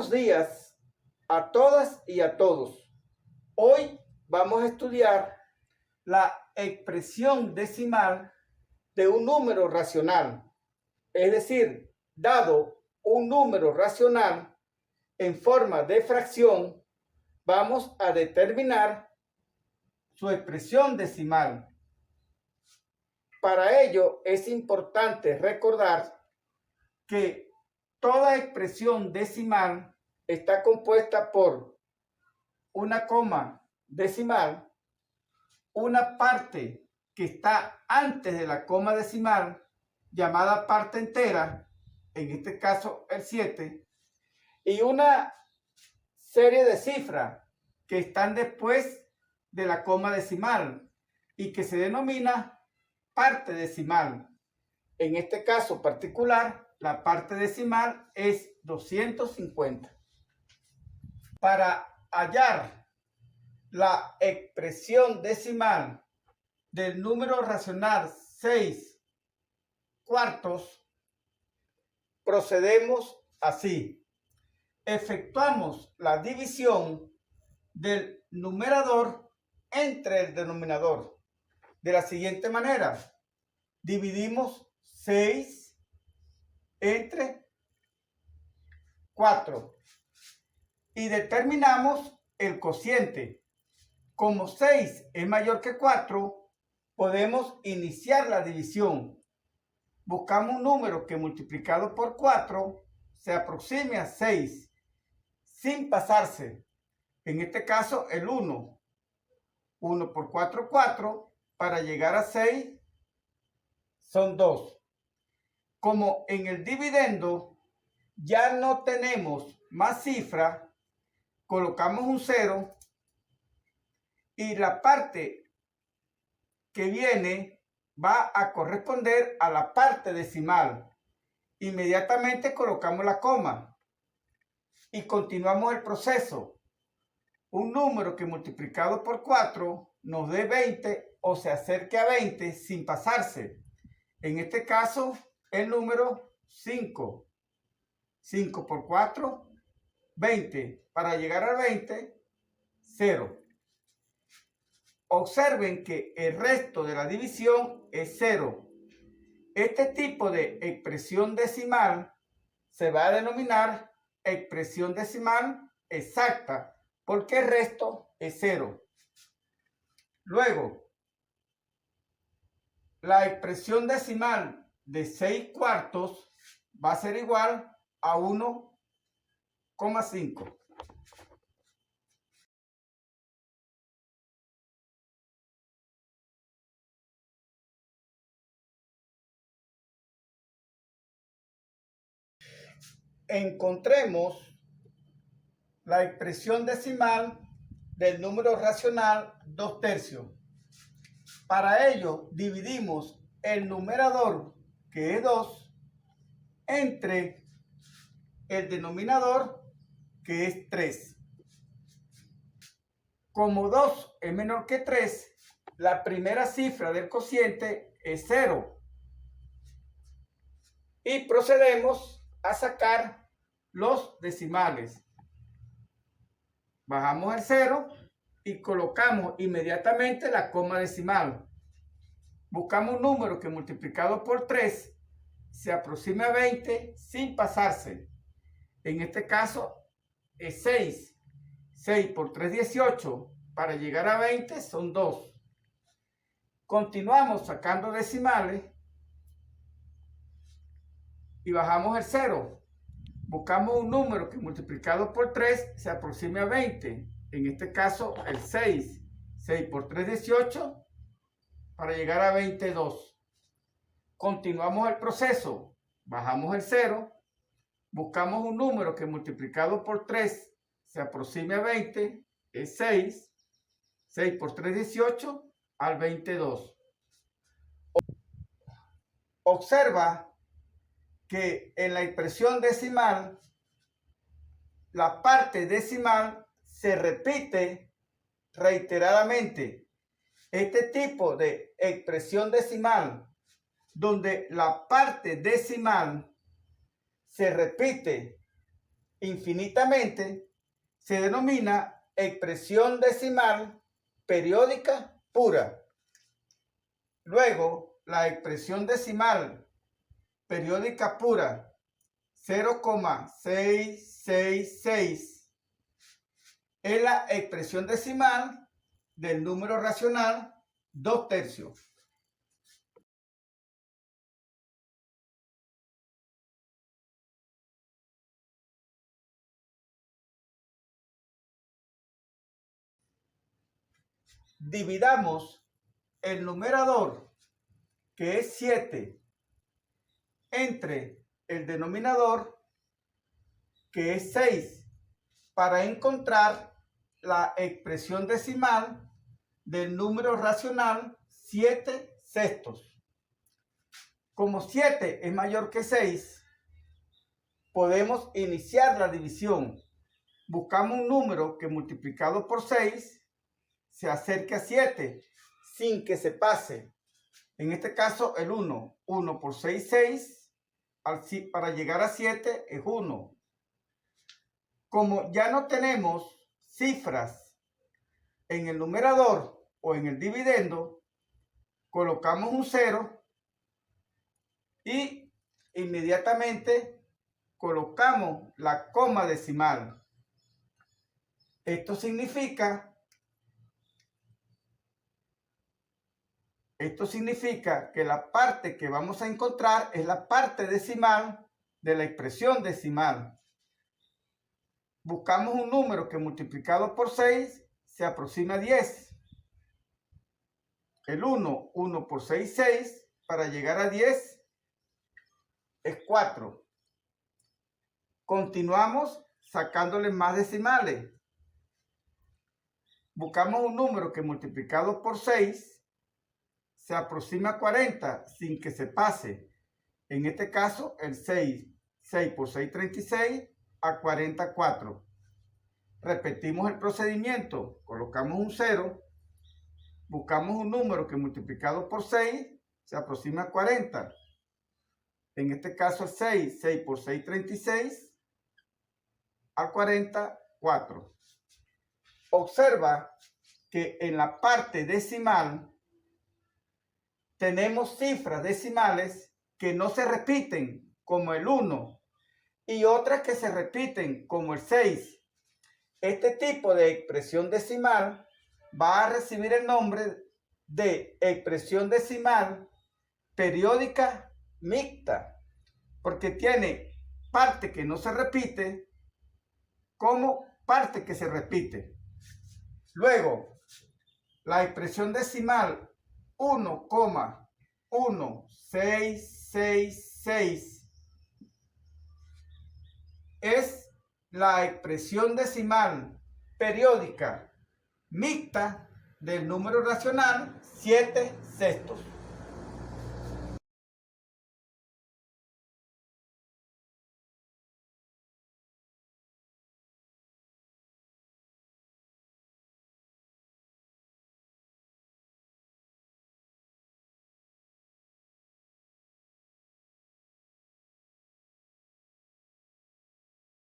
Buenos días a todas y a todos. Hoy vamos a estudiar la expresión decimal de un número racional. Es decir, dado un número racional en forma de fracción, vamos a determinar su expresión decimal. Para ello es importante recordar que toda expresión decimal está compuesta por una coma decimal, una parte que está antes de la coma decimal, llamada parte entera, en este caso el 7, y una serie de cifras que están después de la coma decimal y que se denomina parte decimal. En este caso particular, la parte decimal es 250. Para hallar la expresión decimal del número racional 6/4, procedemos así. Efectuamos la división del numerador entre el denominador de la siguiente manera. Dividimos 6 entre 4 y determinamos el cociente. Como 6 es mayor que 4, podemos iniciar la división. Buscamos un número que multiplicado por 4 se aproxime a 6 sin pasarse. En este caso el 1. 1 por 4, 4. Para llegar a 6 son 2. Como en el dividendo ya no tenemos más cifra, colocamos un 0 y la parte que viene va a corresponder a la parte decimal. Inmediatamente colocamos la coma y continuamos el proceso. Un número que multiplicado por 4 nos dé 20 o se acerque a 20 sin pasarse. En este caso, el número 5. 5 por 4, 20. Para llegar al 20, 0. Observen que el resto de la división es 0. Este tipo de expresión decimal se va a denominar expresión decimal exacta, porque el resto es 0. Luego, la expresión decimal de 6/4 va a ser igual a 1,5. Encontremos la expresión decimal del número racional 2/3. Para ello dividimos el numerador, que es 2, entre el denominador, que es 3. Como 2 es menor que 3, la primera cifra del cociente es 0. Y procedemos a sacar los decimales. Bajamos el 0 y colocamos inmediatamente la coma decimal. Buscamos un número que multiplicado por 3 se aproxime a 20 sin pasarse. En este caso es 6. 6 por 3, 18. Para llegar a 20 son 2. Continuamos sacando decimales y bajamos el 0. Buscamos un número que multiplicado por 3 se aproxime a 20. En este caso el 6. 6 por 3, 18. Para llegar a 22. Continuamos el proceso. Bajamos el 0. Buscamos un número que multiplicado por 3 se aproxime a 20. Es 6. 6 por 3, 18. Al 22. Observa que en la expresión decimal, la parte decimal se repite reiteradamente. Este tipo de expresión decimal, donde la parte decimal se repite infinitamente se denomina expresión decimal periódica pura. Luego, la expresión decimal periódica pura 0,666 es la expresión decimal del número racional 2/3. Dividamos el numerador, que es 7, entre el denominador, que es 6, para encontrar la expresión decimal del número racional 7/6. Como 7 es mayor que 6, podemos iniciar la división. Buscamos un número que multiplicado por 6 se acerque a 7 sin que se pase. En este caso el 1. 1 por 6, 6. Para llegar a 7 es 1. Como ya no tenemos cifras en el numerador o en el dividendo, colocamos un 0 y inmediatamente colocamos la coma decimal. Esto significa que la parte que vamos a encontrar es la parte decimal de la expresión decimal. Buscamos un número que multiplicado por 6 se aproxima a 10. El 1, 1 por 6, 6. Para llegar a 10 es 4. Continuamos sacándole más decimales. Buscamos un número que multiplicado por 6 se aproxima a 40 sin que se pase. En este caso, el 6. 6 por 6, 36, a 44. Repetimos el procedimiento. Colocamos un 0. Buscamos un número que multiplicado por 6 se aproxima a 40. En este caso, el 6. 6 por 6, 36, a 44. Observa que en la parte decimal tenemos cifras decimales que no se repiten, como el 1, y otras que se repiten, como el 6. Este tipo de expresión decimal va a recibir el nombre de expresión decimal periódica mixta, porque tiene parte que no se repite como parte que se repite. Luego, la expresión decimal 1,1666 es la expresión decimal periódica mixta del número racional 7/6.